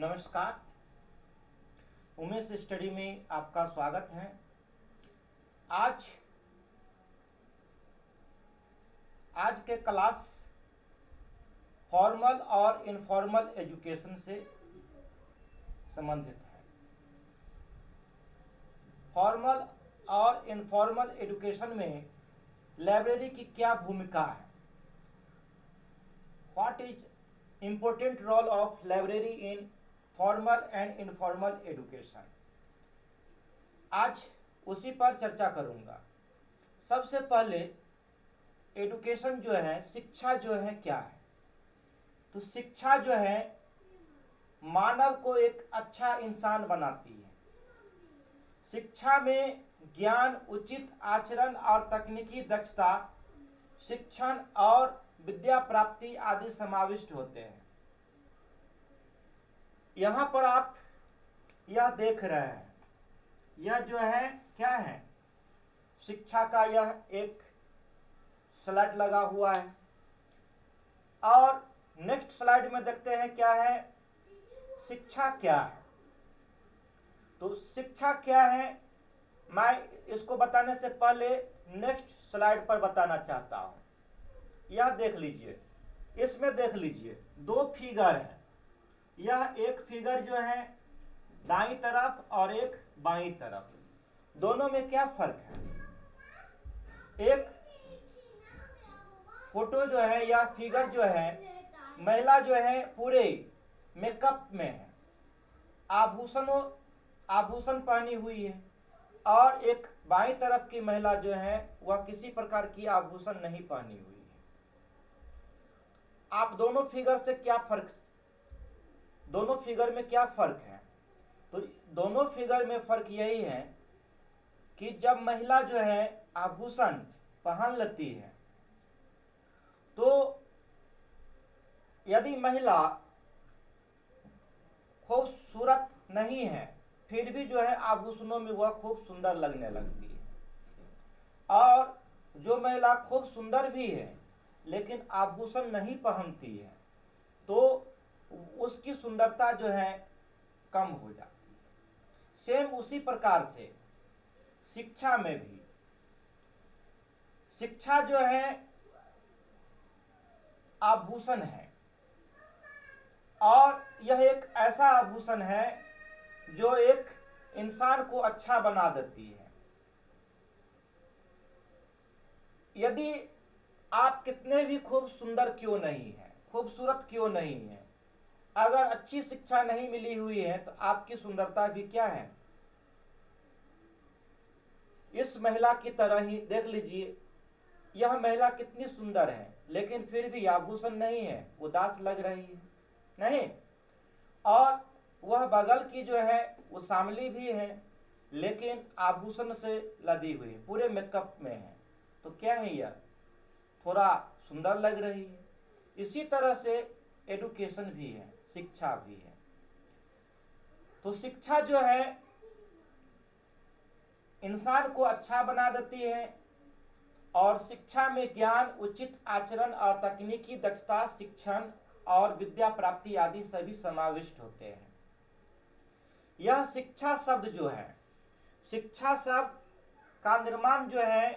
नमस्कार। उमेश स्टडी में आपका स्वागत है। आज के क्लास फॉर्मल और इनफॉर्मल एजुकेशन से संबंधित है। फॉर्मल और इनफॉर्मल एजुकेशन में लाइब्रेरी की क्या भूमिका है? What is important role of library in formal and informal education. आज उसी पर चर्चा करूंगा। सबसे पहले एजुकेशन जो है, शिक्षा जो है क्या है? तो शिक्षा जो है मानव को एक अच्छा इंसान बनाती है। शिक्षा में ज्ञान, उचित आचरण और तकनीकी दक्षता, शिक्षण और विद्या प्राप्ति आदि समाविष्ट होते हैं। यहाँ पर आप यह देख रहे हैं, यह जो है क्या है? शिक्षा का यह एक स्लाइड लगा हुआ है और नेक्स्ट स्लाइड में देखते हैं क्या है, शिक्षा क्या है। तो शिक्षा क्या है, मैं इसको बताने से पहले नेक्स्ट स्लाइड पर बताना चाहता हूं। यह देख लीजिए, इसमें देख लीजिए दो फिगर है। यह एक फिगर जो है दाईं तरफ और एक बाईं तरफ, दोनों में क्या फर्क है? एक फोटो जो है या फिगर जो है, महिला जो है पूरे मेकअप में है, आभूषण पहनी हुई है, और एक बाईं तरफ की महिला जो है वह किसी प्रकार की आभूषण नहीं पहनी हुई है। आप दोनों फिगर से क्या फर्क, दोनों फिगर में क्या फर्क है? तो दोनों फिगर में फर्क यही है कि जब महिला जो है आभूषण पहन लेती है, तो यदि महिला खूबसूरत नहीं है फिर भी जो है आभूषणों में वह खूब सुंदर लगने लगती है। और जो महिला खूब सुंदर भी है लेकिन आभूषण नहीं पहनती है तो उसकी सुंदरता जो है कम हो जाती है। सेम उसी प्रकार से शिक्षा में भी, शिक्षा जो है आभूषण है और यह एक ऐसा आभूषण है जो एक इंसान को अच्छा बना देती है। यदि आप कितने भी खूब सुंदर क्यों नहीं है, खूबसूरत क्यों नहीं है, अगर अच्छी शिक्षा नहीं मिली हुई है तो आपकी सुंदरता भी क्या है? इस महिला की तरह ही देख लीजिए, यह महिला कितनी सुंदर है लेकिन फिर भी आभूषण नहीं है, उदास लग रही है नहीं। और वह बगल की जो है वो सामली भी है लेकिन आभूषण से लदी हुई, पूरे मेकअप में है, तो क्या है, यह थोड़ा सुंदर लग रही है। इसी तरह से एजुकेशन भी है, शिक्षा भी है। तो शिक्षा जो है इंसान को अच्छा बना देती है और शिक्षा में ज्ञान, उचित आचरण और तकनीकी दक्षता, शिक्षण और विद्या प्राप्ति आदि सभी समाविष्ट होते हैं। यह शिक्षा शब्द जो है, शिक्षा शब्द का निर्माण जो है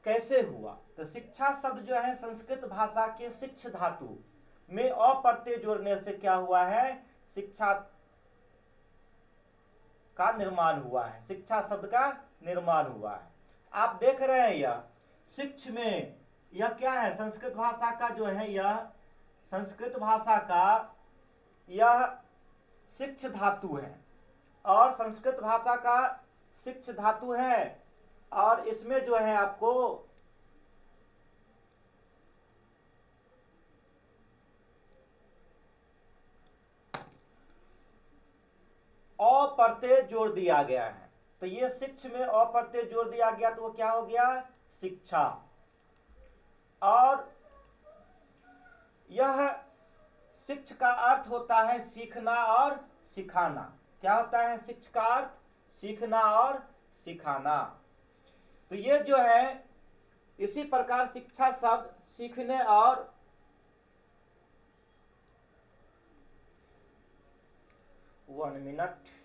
कैसे हुआ? तो शिक्षा शब्द जो है संस्कृत भाषा के शिक्ष धातु में अ प्रत्यय जोड़ने से क्या हुआ है? शिक्षा का निर्माण हुआ है, शिक्षा शब्द का निर्माण हुआ है। आप देख रहे हैं यह शिक्ष में यह क्या है? संस्कृत भाषा का जो है, यह संस्कृत भाषा का यह शिक्ष धातु है और संस्कृत भाषा का शिक्ष धातु है और इसमें जो है आपको अ प्रत्यय जोड़ दिया गया है। तो ये शिक्ष में अ प्रत्यय जोड़ दिया गया तो वो क्या हो गया? शिक्षा। और यह शिक्ष का अर्थ होता है सीखना और सिखाना। क्या होता है शिक्ष का अर्थ? सीखना और सिखाना। तो ये जो है इसी प्रकार शिक्षा शब्द सीखने और 1 मिनट।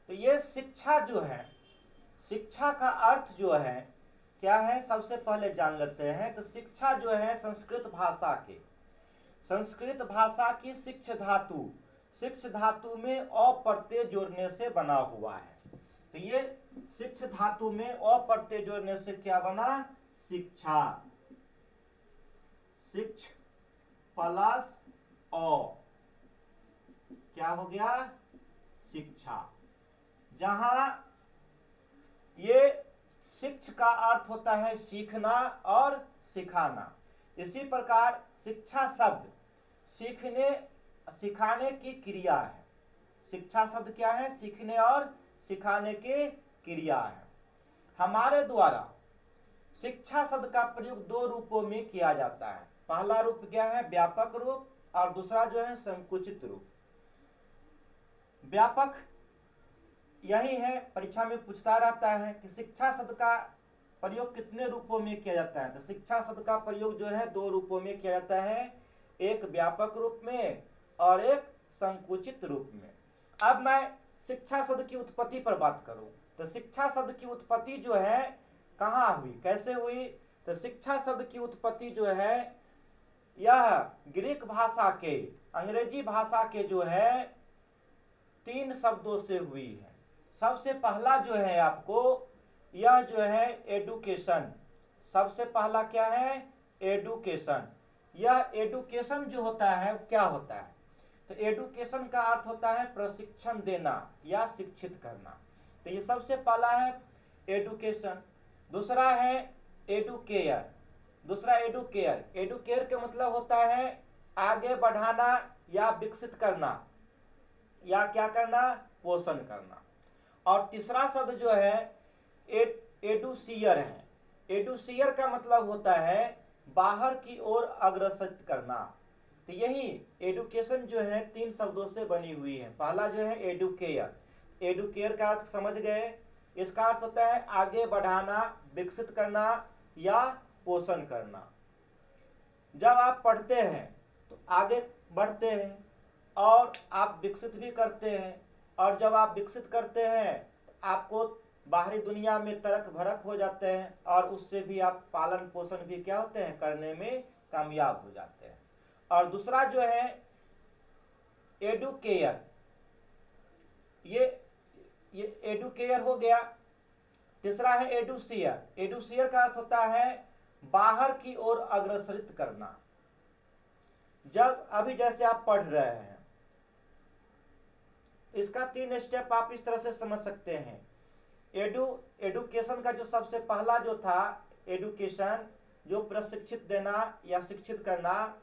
तो ये शिक्षा जो है, शिक्षा का अर्थ जो है क्या है, सबसे पहले जान लेते हैं। तो शिक्षा जो है संस्कृत भाषा के, संस्कृत भाषा की शिक्ष धातु, शिक्ष धातु में अ प्रत्यय जोड़ने से बना हुआ है। तो ये शिक्ष धातु में अ प्रत्यय जोड़ने से क्या बना, शिक्षा, शिक्ष प्लस अ क्या हो गया, शिक्षा। जहां ये शिक्ष का अर्थ होता है सीखना और सिखाना। इसी प्रकार शिक्षा शब्द सीखने सिखाने की क्रिया है। शिक्षा शब्द क्या है, सीखने और सिखाने की क्रिया है। हमारे द्वारा शिक्षा शब्द का प्रयोग दो रूपों में किया जाता है। पहला रूप क्या है, व्यापक रूप, और दूसरा जो है संकुचित रूप। व्यापक यही है, परीक्षा में पूछता रहता है कि शिक्षा शब्द का प्रयोग कितने रूपों में किया जाता है। तो शिक्षा शब्द का प्रयोग जो है दो रूपों में किया जाता है, एक व्यापक रूप में और एक संकुचित रूप में। अब मैं शिक्षा शब्द की उत्पत्ति पर बात करूं तो शिक्षा शब्द की उत्पत्ति जो है कहाँ हुई, कैसे हुई। तो शिक्षा शब्द की उत्पत्ति जो है यह ग्रीक भाषा के, अंग्रेजी भाषा के जो है 3 शब्दों से हुई है। सबसे पहला जो है आपको यह जो है एडुकेशन, सबसे पहला क्या है, एडुकेशन। यह एडुकेशन जो होता है क्या होता है, तो एडुकेशन का अर्थ होता है प्रशिक्षण देना या शिक्षित करना। तो ये सबसे पहला है एडुकेशन। दूसरा है एडुकेयर, दूसरा एडुकेयर, एडुकेयर का मतलब होता है आगे बढ़ाना या विकसित करना या क्या करना, पोषण करना। और तीसरा शब्द जो है एडुसियर है। एडुसियर का मतलब होता है बाहर की ओर अग्रसर करना। तो यही एडुकेशन जो है 3 शब्दों से बनी हुई है। पहला जो है एडुकेयर, एडुकेयर का अर्थ समझ गए, इसका अर्थ होता है आगे बढ़ाना, विकसित करना या पोषण करना। जब आप पढ़ते हैं तो आगे बढ़ते हैं और आप विकसित भी करते हैं, और जब आप विकसित करते हैं आपको बाहरी दुनिया में तरक भरक हो जाते हैं और उससे भी आप पालन पोषण भी क्या होते हैं, करने में कामयाब हो जाते हैं। और दूसरा जो है एडुकेयर, ये एडुकेयर हो गया। तीसरा है एडुसियर, एडुसियर का अर्थ होता है बाहर की ओर अग्रसरित करना। जब अभी जैसे आप पढ़ रहे हैं, इसका 3 स्टेप आप इस तरह से समझ सकते हैं। एडुकेशन का जो सबसे पहला जो था एडुकेशन, जो प्रशिक्षित देना या शिक्षित करना,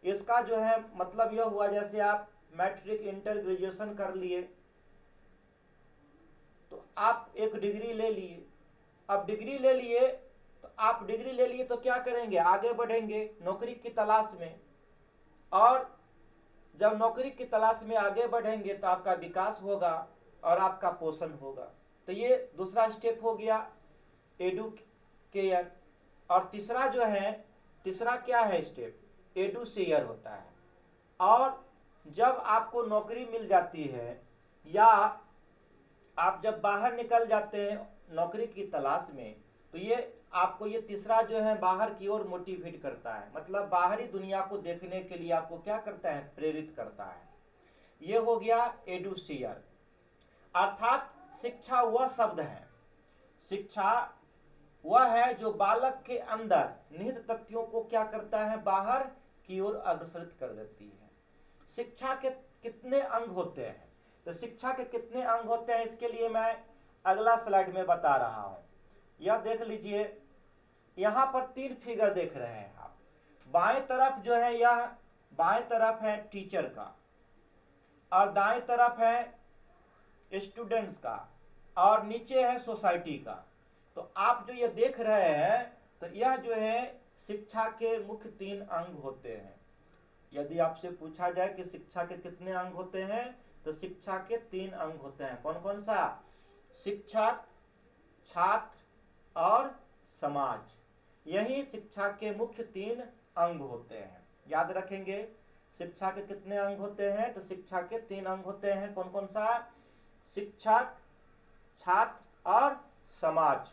इसका जो है मतलब यह हुआ जैसे आप मैट्रिक इंटर ग्रेजुएशन कर लिए तो आप एक डिग्री ले लिए। अब डिग्री ले लिए तो आप डिग्री ले लिए तो क्या करेंगे, आगे बढ़ेंगे नौकरी की तलाश में, और जब नौकरी की तलाश में आगे बढ़ेंगे तो आपका विकास होगा और आपका पोषण होगा। तो ये दूसरा स्टेप हो गया एडुकेयर। और तीसरा जो है, तीसरा क्या है स्टेप, एडुसियर होता है। और जब आपको नौकरी मिल जाती है या आप जब बाहर निकल जाते हैं नौकरी की तलाश में, तो ये आपको ये तीसरा जो है बाहर की ओर मोटिवेट करता है, मतलब बाहरी दुनिया को देखने के लिए आपको क्या करता है, प्रेरित करता है। ये हो गया एडुसियर। अर्थात शिक्षा वह शब्द है, शिक्षा वह है जो बालक के अंदर निहित तथ्यों को क्या करता है, बाहर की ओर अग्रसरित कर देती है। शिक्षा के कितने अंग होते हैं, तो शिक्षा के कितने अंग होते हैं इसके लिए मैं अगला स्लाइड में बता रहा हूं। यह देख लीजिए, यहां पर 3 फिगर देख रहे हैं आप। बाएं तरफ जो है यह बाएं तरफ है टीचर का और दाएं तरफ है स्टूडेंट्स का, और नीचे है सोसाइटी का। तो आप जो ये देख रहे हैं, तो यह जो है शिक्षा के मुख्य 3 अंग होते हैं। यदि आपसे पूछा जाए कि शिक्षा के कितने अंग होते हैं, तो शिक्षा के 3 अंग होते हैं। कौन कौन सा? शिक्षक, छात्र और समाज। यही शिक्षा के मुख्य 3 अंग होते हैं। याद रखेंगे, शिक्षा के कितने अंग होते हैं? तो शिक्षा के 3 अंग होते हैं। कौन कौन सा? शिक्षक, छात्र और समाज।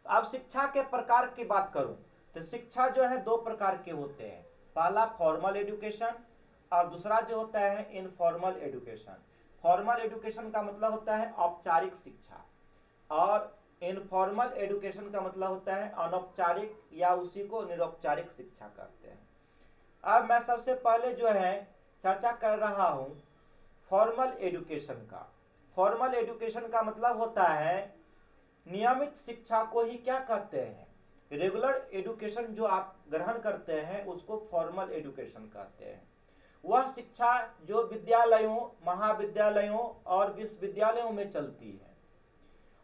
अब शिक्षा के प्रकार की बात करूं, तो शिक्षा जो है 2 प्रकार के होते हैं। पहला फॉर्मल एजुकेशन और दूसरा जो होता है इनफॉर्मल एजुकेशन। फॉर्मल एजुकेशन का मतलब होता है औपचारिक शिक्षा, और इनफॉर्मल एजुकेशन का मतलब होता है अनौपचारिक, या उसी को निरौपचारिक शिक्षा कहते हैं। अब मैं सबसे पहले जो है चर्चा कर रहा हूं फॉर्मल एजुकेशन का। फॉर्मल एजुकेशन का मतलब होता है नियमित शिक्षा को ही क्या कहते हैं? रेगुलर एजुकेशन जो आप ग्रहण करते हैं उसको फॉर्मल एजुकेशन कहते हैं। वह शिक्षा जो विद्यालयों, महाविद्यालयों और विश्वविद्यालयों में चलती है,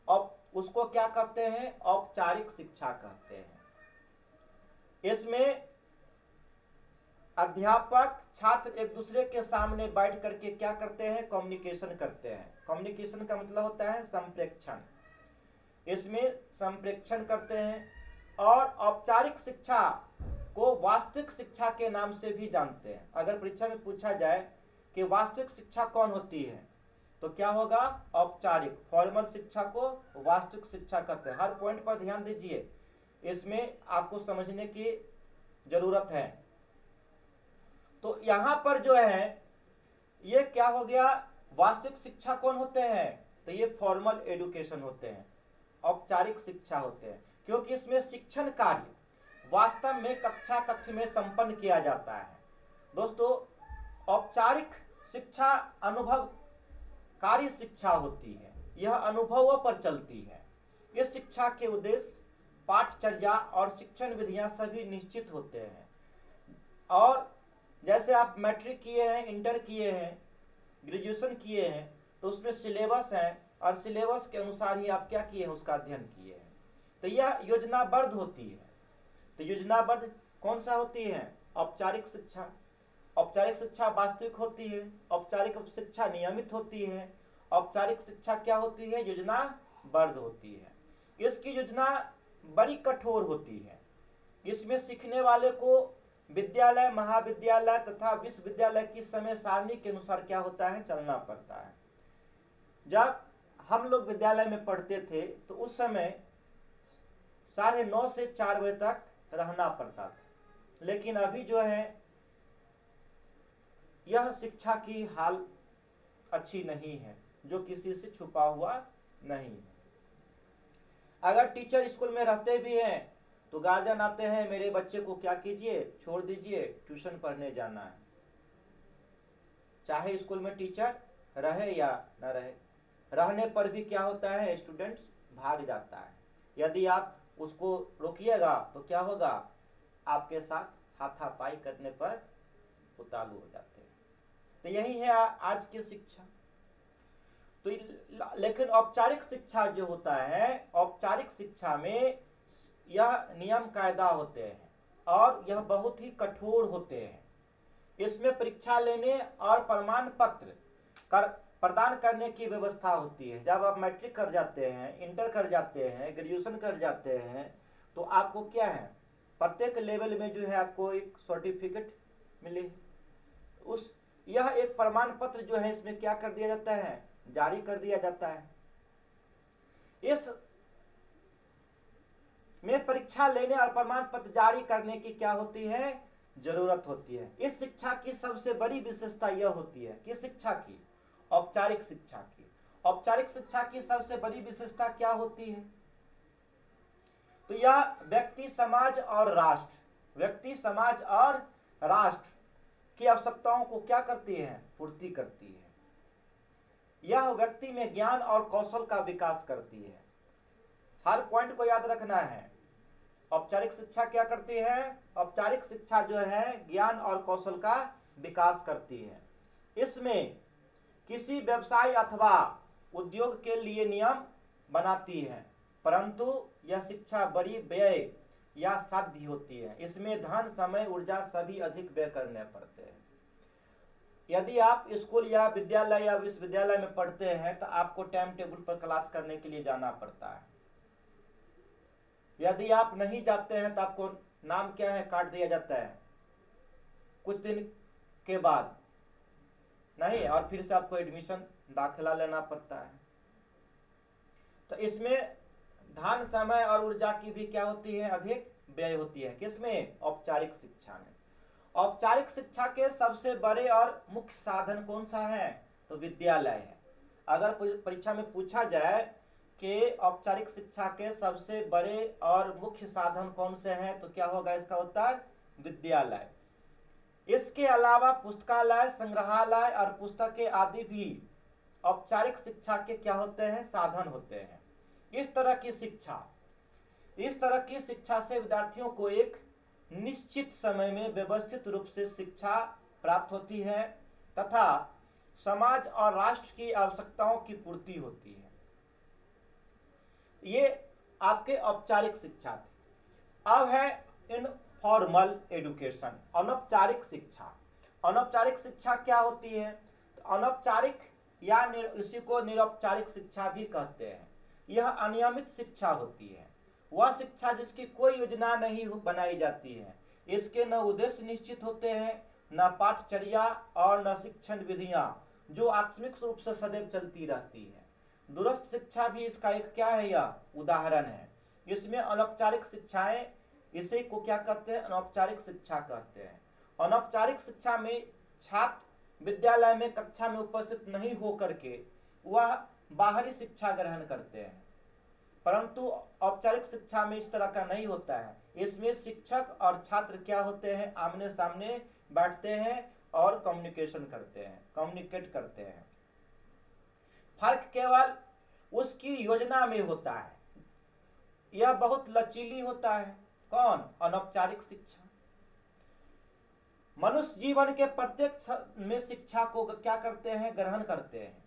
और उसको क्या कहते हैं? औपचारिक शिक्षा कहते हैं। इसमें अध्यापक छात्र एक दूसरे के सामने बैठ करके क्या करते हैं? कम्युनिकेशन करते हैं। कम्युनिकेशन का मतलब होता है संप्रेक्षण। इसमें संप्रेक्षण करते हैं। और औपचारिक शिक्षा को वास्तविक शिक्षा के नाम से भी जानते हैं। अगर परीक्षा में पूछा जाए कि वास्तविक शिक्षा कौन होती है, तो क्या होगा? औपचारिक। फॉर्मल शिक्षा को वास्तविक शिक्षा कहते हैं। हर पॉइंट पर ध्यान दीजिए, इसमें आपको समझने की जरूरत है। तो यहां पर जो है ये क्या हो गया? वास्तविक शिक्षा कौन होते हैं? तो ये फॉर्मल एजुकेशन होते हैं, औपचारिक शिक्षा होते हैं, क्योंकि इसमें शिक्षण कार्य वास्तव में कक्षा कक्ष में संपन्न किया जाता है। दोस्तों, औपचारिक शिक्षा अनुभवकारी शिक्षा होती है, यह अनुभवों पर चलती है। इस शिक्षा के उद्देश्य, पाठचर्या और शिक्षण विधियां सभी निश्चित होते हैं। और जैसे आप मैट्रिक किए हैं, इंटर किए हैं, ग्रेजुएशन किए हैं, तो उसमें सिलेबस है, और सिलेबस के अनुसार ही आप क्या किए हैं? उसका अध्ययन किए हैं। तो यह योजनाबद्ध होती है। तो योजनाबद्ध कौन सा होती है? औपचारिक शिक्षा। औपचारिक शिक्षा वास्तविक होती है, औपचारिक शिक्षा नियमित होती है, औपचारिक शिक्षा क्या होती है? योजनाबद्ध होती है। इसकी योजना बड़ी कठोर होती है। इसमें सीखने वाले को विद्यालय, महाविद्यालय तथा विश्वविद्यालय की समय सारणी के अनुसार क्या होता है? चलना पड़ता है। जब हम लोग विद्यालय में पढ़ते थे तो उस समय 9:30 से 4 बजे तक रहना पड़ता था। लेकिन अभी जो है यह शिक्षा की हाल अच्छी नहीं है, जो किसी से छुपा हुआ नहीं है। अगर टीचर स्कूल में रहते भी हैं तो गार्जियन आते हैं, मेरे बच्चे को क्या कीजिए? छोड़ दीजिए, ट्यूशन पढ़ने जाना है। चाहे स्कूल में टीचर रहे या न रहे, रहने पर भी क्या होता है? स्टूडेंट्स भाग जाता है। यदि आप उसको रोकिएगा तो क्या होगा? आपके साथ हाथापाई करने पर उतारू हो जाते हैं। तो यही है आज की शिक्षा। तो लेकिन औपचारिक शिक्षा जो होता है, औपचारिक शिक्षा में यह नियम कायदा होते हैं और यह बहुत ही कठोर होते हैं। इसमें परीक्षा लेने और प्रमाण पत्र प्रदान करने की व्यवस्था होती है। जब आप मैट्रिक कर जाते हैं, इंटर कर जाते हैं, ग्रेजुएशन कर जाते हैं, तो आपको क्या है? प्रत्येक लेवल में जो है आपको एक सर्टिफिकेट मिले। यह एक प्रमाण पत्र जो है इसमें क्या कर दिया जाता है? जारी कर दिया जाता है। इस में परीक्षा लेने और प्रमाण पत्र जारी करने की क्या होती है? जरूरत होती है। इस शिक्षा की सबसे बड़ी विशेषता यह होती है कि शिक्षा की, औपचारिक शिक्षा की, औपचारिक शिक्षा की सबसे बड़ी विशेषता क्या होती है? तो यह व्यक्ति, समाज और राष्ट्र की आवश्यकताओं को क्या करती है? पूर्ति करती है। यह व्यक्ति में ज्ञान और कौशल का विकास करती है। हर पॉइंट को याद रखना है। औपचारिक शिक्षा क्या करती है? औपचारिक शिक्षा जो है ज्ञान और कौशल का विकास करती है। इसमें किसी व्यवसाय अथवा उद्योग के लिए नियम बनाती है, परंतु यह शिक्षा बड़ी व्यय या साध्य होती है। इसमें धन, समय, ऊर्जा सभी अधिक व्यय करने पड़ते हैं। यदि आप स्कूल या विद्यालय या विश्वविद्यालय में पढ़ते हैं तो आपको टाइम टेबल पर क्लास करने के लिए जाना पड़ता है। यदि आप नहीं जाते हैं तो आपको नाम क्या है काट दिया जाता है कुछ दिन के बाद, नहीं, और फिर से आपको एडमिशन दाखिला लेना पड़ता है। तो इसमें धन, समय और ऊर्जा की भी क्या होती है, अधिक व्यय होती है। किसमें? औपचारिक शिक्षा में। औपचारिक शिक्षा के सबसे बड़े और मुख्य साधन कौन सा है? तो विद्यालय है। अगर परीक्षा में पूछा जाए कि औपचारिक शिक्षा के सबसे बड़े और मुख्य साधन कौन से हैं, तो क्या होगा इसका उत्तर? विद्यालय। इसके अलावा पुस्तकालय, संग्रहालय और पुस्तकें आदि भी औपचारिक शिक्षा के क्या होते हैं? साधन होते हैं। इस तरह की शिक्षा से विद्यार्थियों को एक निश्चित समय में व्यवस्थित रूप से शिक्षा प्राप्त होती है तथा समाज और राष्ट्र की आवश्यकताओं की पूर्ति होती है। ये आपके औपचारिक शिक्षा थे। अब है इनफॉर्मल एजुकेशन, अनौपचारिक शिक्षा। अनौपचारिक शिक्षा क्या होती है? तो अनौपचारिक या इसी को निरौपचारिक शिक्षा भी कहते हैं। यह अनियमित शिक्षा होती है, वह शिक्षा जिसकी कोई योजना नहीं बनाई जाती है। इसके न उद्देश्य निश्चित होते हैं, न पाठचर्या और न शिक्षण विधियां जो आकस्मिक रूप से सदैव चलती रहती है। दूरस्थ शिक्षा भी इसका एक क्या है? यह उदाहरण है। इसमें अनौपचारिक शिक्षाएं, इसे को क्या कहते हैं? अनौपचारिक शिक्षा कहते हैं। अनौपचारिक शिक्षा में छात्र विद्यालय में कक्षा में उपस्थित नहीं होकर के वह बाहरी शिक्षा ग्रहण करते हैं, परंतु औपचारिक शिक्षा में इस तरह का नहीं होता है। इसमें शिक्षक और छात्र क्या होते हैं? आमने सामने बैठते हैं और कम्युनिकेट करते हैं। फर्क केवल उसकी योजना में होता है। यह बहुत लचीली होता है। कौन? अनौपचारिक शिक्षा। मनुष्य जीवन के प्रत्येक क्षण में शिक्षा को क्या करते हैं? ग्रहण करते हैं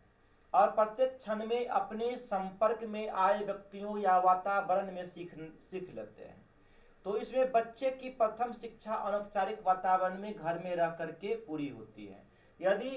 और प्रत्येक क्षण में अपने संपर्क में आए व्यक्तियों या वातावरण में सीख लेते हैं। तो इसमें बच्चे की प्रथम शिक्षा अनौपचारिक वातावरण में घर में रह करके पूरी होती है। यदि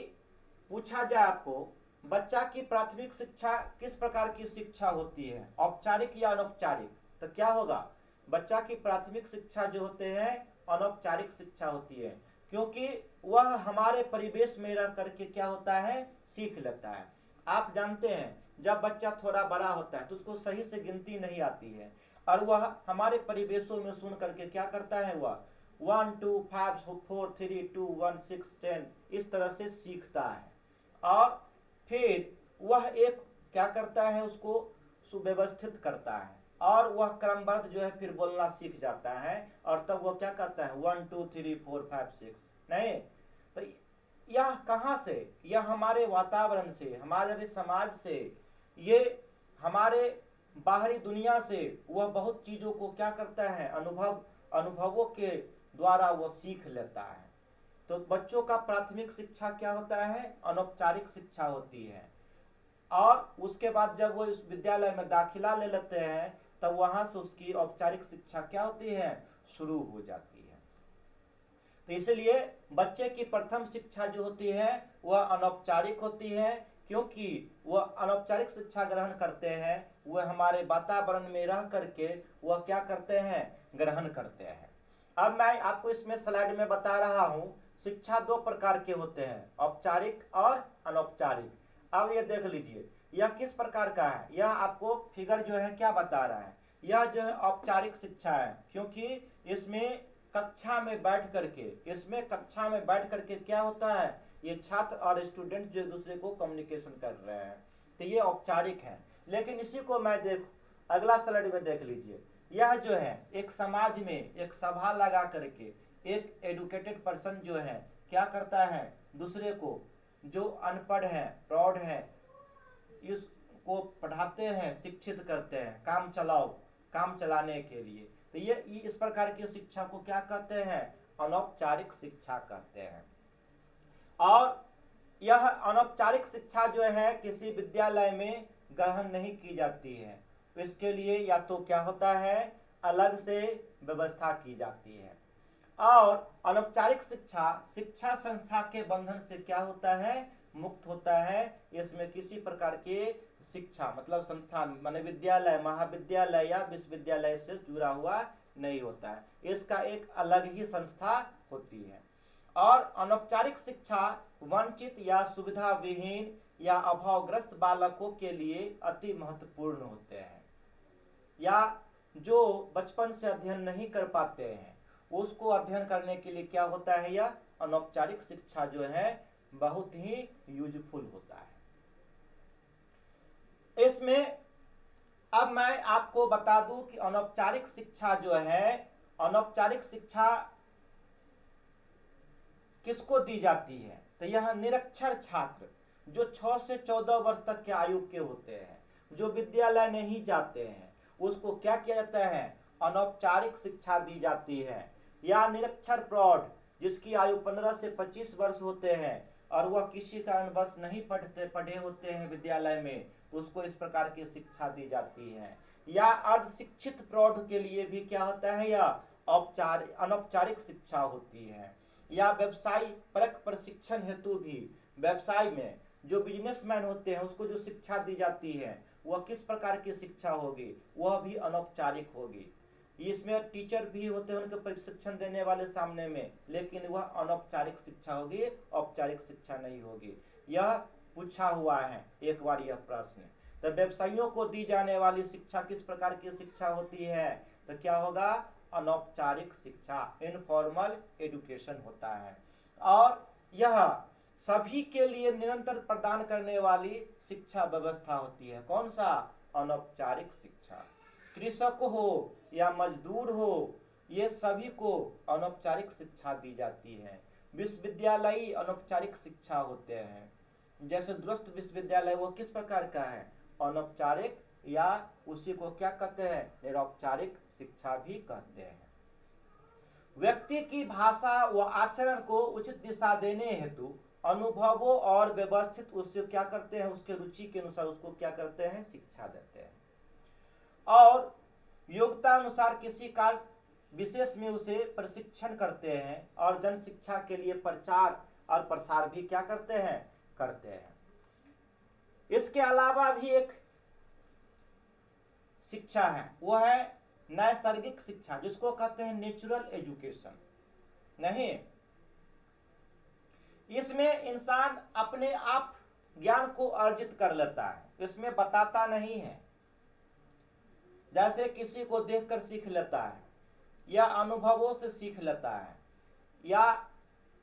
पूछा जाए आपको बच्चा की प्राथमिक शिक्षा किस प्रकार की शिक्षा होती है, औपचारिक या अनौपचारिक, तो क्या होगा? बच्चा की प्राथमिक शिक्षा जो होते हैं अनौपचारिक शिक्षा होती है, क्योंकि वह हमारे परिवेश में रह करके क्या होता है? सीख लेता है। आप जानते हैं जब बच्चा थोड़ा बड़ा होता है तो उसको सही से गिनती नहीं आती है और वह हमारे परिवेशों में सुन करके क्या करता है? वह 1 2 5 4 3 2 1 6 10 इस तरह से सीखता है और फिर वह एक क्या करता है? उसको सुव्यवस्थित करता है और वह क्रमबद्ध जो है फिर बोलना सीख जाता है और तब वह क्या करता है? 1 2 3 4 5 6 नहीं। तो यह कहाँ से? यह हमारे वातावरण से, हमारे समाज से, ये हमारे बाहरी दुनिया से वह बहुत चीजों को क्या करता है? अनुभवों के द्वारा वह सीख लेता है। तो बच्चों का प्राथमिक शिक्षा क्या होता है? अनौपचारिक शिक्षा होती है और उसके बाद जब वो इस विद्यालय में दाखिला ले लेते हैं तब वहां से उसकी औपचारिक शिक्षा क्या होती है? शुरू हो जाती है। तो इसलिए बच्चे की प्रथम शिक्षा जो होती है वह अनौपचारिक होती है, क्योंकि वह अनौपचारिक शिक्षा ग्रहण करते हैं, वह हमारे वातावरण में रह करके वह क्या करते हैं? ग्रहण करते हैं। अब मैं आपको इसमें स्लाइड में बता रहा हूं शिक्षा दो प्रकार के होते हैं, औपचारिक और अनौपचारिक। अब ये देख लीजिए यह किस प्रकार का है। यह आपको फिगर जो है क्या बता रहा है? यह जो है औपचारिक शिक्षा है, क्योंकि इसमें कक्षा में बैठ करके क्या होता है? ये छात्र और स्टूडेंट जो दूसरे को कम्युनिकेशन कर रहे हैं, तो ये औपचारिक है। लेकिन इसी को मैं अगला स्लाइड में देख लीजिए। यह जो है एक समाज में एक सभा लगा करके एक एडुकेटेड पर्सन जो है क्या करता है? दूसरे को जो अनपढ़ है, प्रौढ़ है, इसको पढ़ाते हैं, शिक्षित करते हैं, काम चलाने के लिए। तो ये इस प्रकार की शिक्षा को क्या कहते हैं? अनौपचारिक शिक्षा कहते हैं। और यह अनौपचारिक शिक्षा जो है किसी विद्यालय में ग्रहण नहीं की जाती है। इसके लिए या तो क्या होता है, अलग से व्यवस्था की जाती है। और अनौपचारिक शिक्षा शिक्षा संस्था के बंधन से क्या होता है, मुक्त होता है। इसमें किसी प्रकार के शिक्षा मतलब संस्थान माने विद्यालय, महाविद्यालय या विश्वविद्यालय से जुड़ा हुआ नहीं होता है। इसका एक अलग ही संस्था होती है। और अनौपचारिक शिक्षा वंचित या सुविधा विहीन या अभावग्रस्त बालकों के लिए अति महत्वपूर्ण होते हैं, या जो बचपन से अध्ययन नहीं कर पाते हैं उसको अध्ययन करने के लिए क्या होता है, यह अनौपचारिक शिक्षा जो है बहुत ही यूजफुल होता है। इसमें अब मैं आपको बता दूं कि अनौपचारिक शिक्षा जो है, अनौपचारिक शिक्षा किसको दी जाती है, तो यह निरक्षर छात्र जो 6 से 14 वर्ष तक के आयु के होते हैं, जो विद्यालय नहीं जाते हैं, उसको क्या किया जाता है, अनौपचारिक शिक्षा दी जाती है। या निरक्षर प्रौढ़ जिसकी आयु 15 से 25 वर्ष होते हैं और वह किसी कारणवश नहीं पढ़े होते हैं विद्यालय में, उसको इस प्रकार की शिक्षा दी जाती है। या अर्धशिक्षित प्रौढ़ के लिए भी क्या होता है, यह अनौपचारिक शिक्षा होती है। या व्यवसाय परक प्रशिक्षण हेतु भी व्यवसाय में जो बिजनेसमैन होते हैं उसको जो शिक्षा दी जाती है वह किस प्रकार की शिक्षा होगी, वह भी अनौपचारिक होगी। इसमें टीचर भी होते हैं उनके प्रशिक्षण देने वाले सामने में, लेकिन वह अनौपचारिक शिक्षा होगी, औपचारिक शिक्षा नहीं होगी। यह पूछा हुआ है एक बार यह प्रश्न। तो व्यवसायियों को दी जाने वाली शिक्षा किस प्रकार की शिक्षा होती है, तो क्या होगा, अनौपचारिक शिक्षा, इनफॉर्मल एजुकेशन होता है। और यह सभी के लिए निरंतर प्रदान करने वाली शिक्षा व्यवस्था होती है। कौन सा, अनौपचारिक शिक्षा। कृषक हो या मजदूर हो, ये सभी को अनौपचारिक शिक्षा दी जाती है। विश्वविद्यालयी अनौपचारिक शिक्षा होते हैं। जैसे दूरस्थ विश्वविद्यालय वो किस प्रकार का है, अनौपचारिक, या उसी को क्या कहते हैं, निरौपचारिक शिक्षा भी कहते हैं। व्यक्ति की भाषा व आचरण को उचित दिशा देने हेतु अनुभवों और व्यवस्थित उससे क्या करते हैं, उसके रुचि के अनुसार उसको क्या करते हैं, शिक्षा देते हैं। और योग्यता अनुसार किसी कार्य विशेष में उसे प्रशिक्षण करते हैं और जन शिक्षा के लिए प्रचार और प्रसार भी क्या करते हैं। इसके अलावा भी एक शिक्षा है, वो है नैसर्गिक शिक्षा, जिसको कहते हैं नेचुरल एजुकेशन। नहीं, इसमें इंसान अपने आप ज्ञान को अर्जित कर लेता है, इसमें बताता नहीं है। जैसे किसी को देखकर सीख लेता है, या अनुभवों से सीख लेता है, या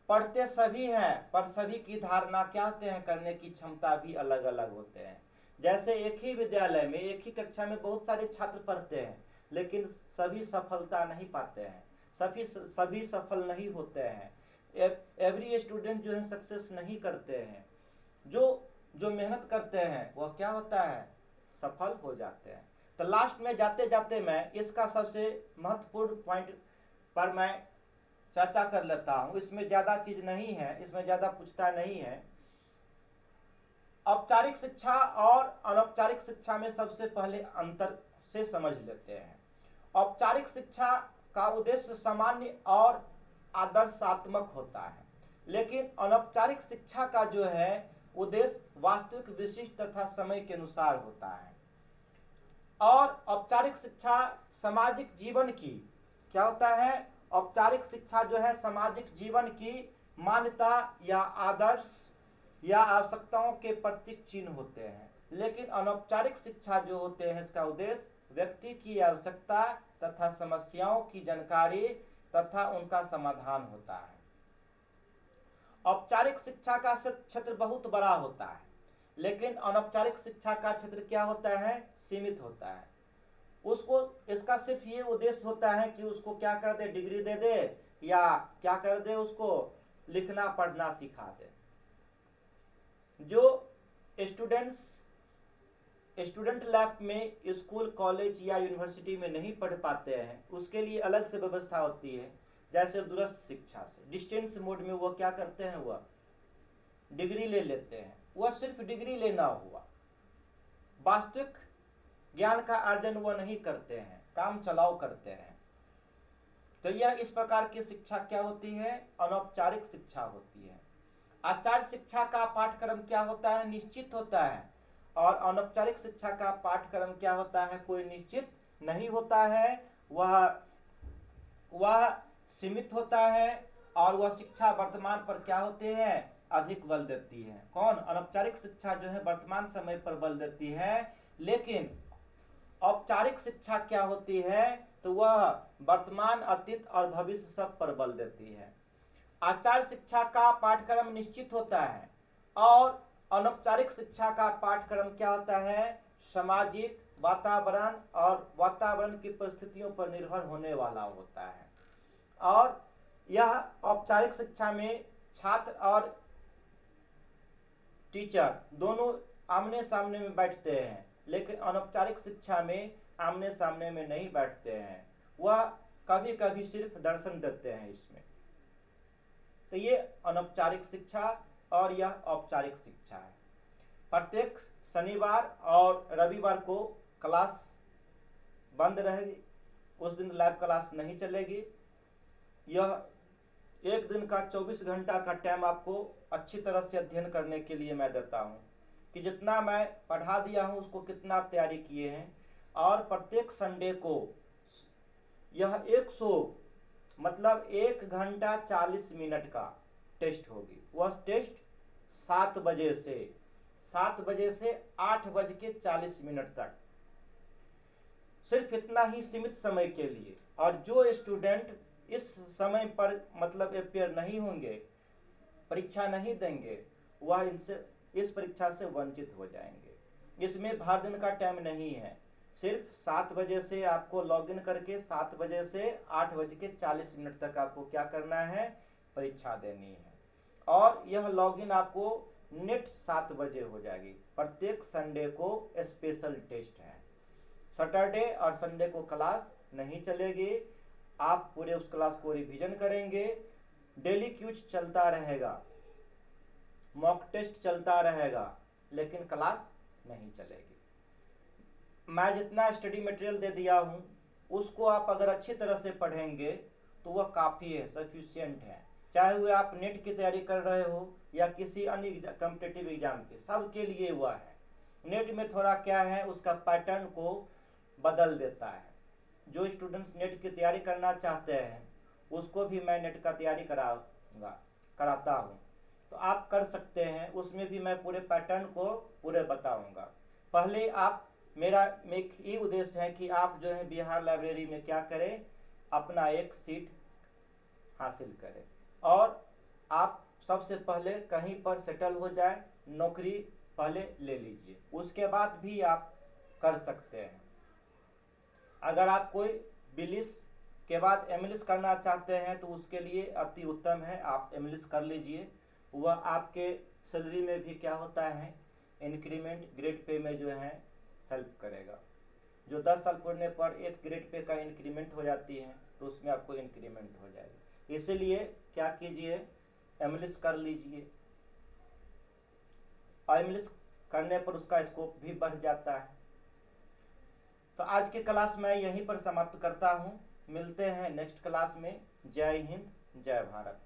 पढ़ते सभी हैं पर सभी की धारणा क्या होते हैं, करने की क्षमता भी अलग अलग होते हैं। जैसे एक ही विद्यालय में एक ही कक्षा में बहुत सारे छात्र पढ़ते हैं, लेकिन सभी सफलता नहीं पाते हैं, सभी सफल नहीं होते हैं। एवरी स्टूडेंट जो है सक्सेस नहीं करते हैं। जो मेहनत करते हैं वह क्या होता है, सफल हो जाते हैं। तो लास्ट में जाते जाते मैं इसका सबसे महत्वपूर्ण पॉइंट पर मैं चर्चा कर लेता हूं। इसमें ज्यादा चीज नहीं है, इसमें ज्यादा पूछता नहीं है। औपचारिक शिक्षा और अनौपचारिक शिक्षा में सबसे पहले अंतर से समझ लेते हैं। औपचारिक शिक्षा का उद्देश्य सामान्य और आदर्शात्मक होता है, लेकिन अनौपचारिक शिक्षा का जो है उद्देश्य वास्तविक, विशिष्ट तथा समय के अनुसार होता है। और औपचारिक शिक्षा सामाजिक जीवन की क्या होता है, औपचारिक शिक्षा जो है सामाजिक जीवन की मान्यता या आदर्श या आवश्यकताओं के प्रतीक चिन्ह होते हैं। लेकिन अनौपचारिक शिक्षा जो होते हैं इसका उद्देश्य व्यक्ति की आवश्यकता तथा समस्याओं की जानकारी तथा उनका समाधान होता है। औपचारिक शिक्षा का क्षेत्र बहुत बड़ा होता है, लेकिन अनौपचारिक शिक्षा का क्षेत्र क्या होता है, सीमित होता है। उसको इसका सिर्फ ये उद्देश्य होता है कि उसको क्या कर दे, डिग्री दे दे, या क्या कर दे, उसको लिखना पढ़ना सिखा दे। जो स्टूडेंट लाइफ में स्कूल, कॉलेज या यूनिवर्सिटी में नहीं पढ़ पाते हैं, उसके लिए अलग से व्यवस्था होती है। जैसे दूरस्थ शिक्षा से डिस्टेंस मोड में वो क्या करते हैं, वह डिग्री ले लेते हैं, वह सिर्फ डिग्री लेना हुआ, वास्तविक ज्ञान का अर्जन वह नहीं करते हैं, काम चलाओ करते हैं। तो यह इस प्रकार की शिक्षा क्या होती है? अनौपचारिक शिक्षा होती है। आचार्य शिक्षा का पाठ्यक्रम क्या होता है? निश्चित होता है। और अनौपचारिक शिक्षा का पाठ्यक्रम क्या होता है? कोई निश्चित नहीं होता है, वह सीमित होता है, और वह शिक्षा वर्तमान पर क्या होती है? अधिक बल देती है। कौन? अनौपचारिक शिक्षा जो है वर्तमान समय पर बल देती है, लेकिन औपचारिक शिक्षा क्या होती है? तो वह वर्तमान, अतीत और भविष्य सब पर बल देती है। आचार्य शिक्षा का पाठ्यक्रम निश्चित होता है, और अनौपचारिक शिक्षा का पाठ्यक्रम क्या होता है? सामाजिक वातावरण और वातावरण की परिस्थितियों पर निर्भर होने वाला होता है। और यह औपचारिक शिक्षा में छात्र और टीचर दोनों आमने सामने में बैठते हैं, लेकिन अनौपचारिक शिक्षा में आमने सामने में नहीं बैठते हैं, वह कभी कभी सिर्फ दर्शन देते हैं इसमें। तो ये अनौपचारिक शिक्षा और यह औपचारिक शिक्षा है। प्रत्येक शनिवार और रविवार को क्लास बंद रहेगी, उस दिन लैब क्लास नहीं चलेगी। यह एक दिन का 24 घंटा का टाइम आपको अच्छी तरह से अध्ययन करने के लिए मैं देता हूँ, कि जितना मैं पढ़ा दिया हूँ उसको कितना आप तैयारी किए हैं। और प्रत्येक संडे को यह 1 घंटा 40 मिनट का टेस्ट होगी। वह टेस्ट 7 बजे से 8:40 तक, सिर्फ इतना ही सीमित समय के लिए। और जो स्टूडेंट इस समय पर अपेयर नहीं होंगे, परीक्षा नहीं देंगे, वह इस परीक्षा से वंचित हो जाएंगे। इसमें भाग दिन का टाइम नहीं है, सिर्फ 7 बजे से आपको लॉगिन करके 7 बजे से 8:40 तक आपको क्या करना है? परीक्षा देनी है। और यह लॉगिन आपको नेट 7 बजे हो जाएगी। प्रत्येक संडे को स्पेशल टेस्ट है। सैटरडे और संडे को क्लास नहीं चलेगी, आप पूरे उस क्लास को रिवीजन करेंगे। डेली क्यूज चलता रहेगा, मॉक टेस्ट चलता रहेगा, लेकिन क्लास नहीं चलेगी। मैं जितना स्टडी मटेरियल दे दिया हूँ उसको आप अगर अच्छी तरह से पढ़ेंगे तो वह काफ़ी है, सफिशिएंट है। चाहे वो आप नेट की तैयारी कर रहे हो या किसी अन्य कॉम्पिटिटिव एग्जाम के, सब के लिए हुआ है। नेट में थोड़ा क्या है, उसका पैटर्न को बदल देता है। जो स्टूडेंट्स नेट की तैयारी करना चाहते हैं उसको भी मैं नेट का तैयारी कराता हूँ, तो आप कर सकते हैं। उसमें भी मैं पूरे पैटर्न को पूरे बताऊँगा। पहले आप मेरा एक ही उद्देश्य है कि आप जो है बिहार लाइब्रेरी में क्या करें, अपना एक सीट हासिल करें, और आप सबसे पहले कहीं पर सेटल हो जाए, नौकरी पहले ले लीजिए, उसके बाद भी आप कर सकते हैं। अगर आप कोई बिलिस के बाद एमलिस करना चाहते हैं तो उसके लिए अति उत्तम है, आप एमलिस कर लीजिए। वह आपके सैलरी में भी क्या होता है, इंक्रीमेंट, ग्रेड पे में जो है हेल्प करेगा। जो 10 साल पढ़ने पर एक ग्रेड पे का इंक्रीमेंट हो जाती है, तो उसमें आपको इंक्रीमेंट हो जाएगी। इसीलिए क्या कीजिए, एमलिस कर लीजिए। एमलिस करने पर उसका स्कोप भी बढ़ जाता है। तो आज की क्लास मैं यहीं पर समाप्त करता हूँ। मिलते हैं नेक्स्ट क्लास में। जय हिंद, जय भारत।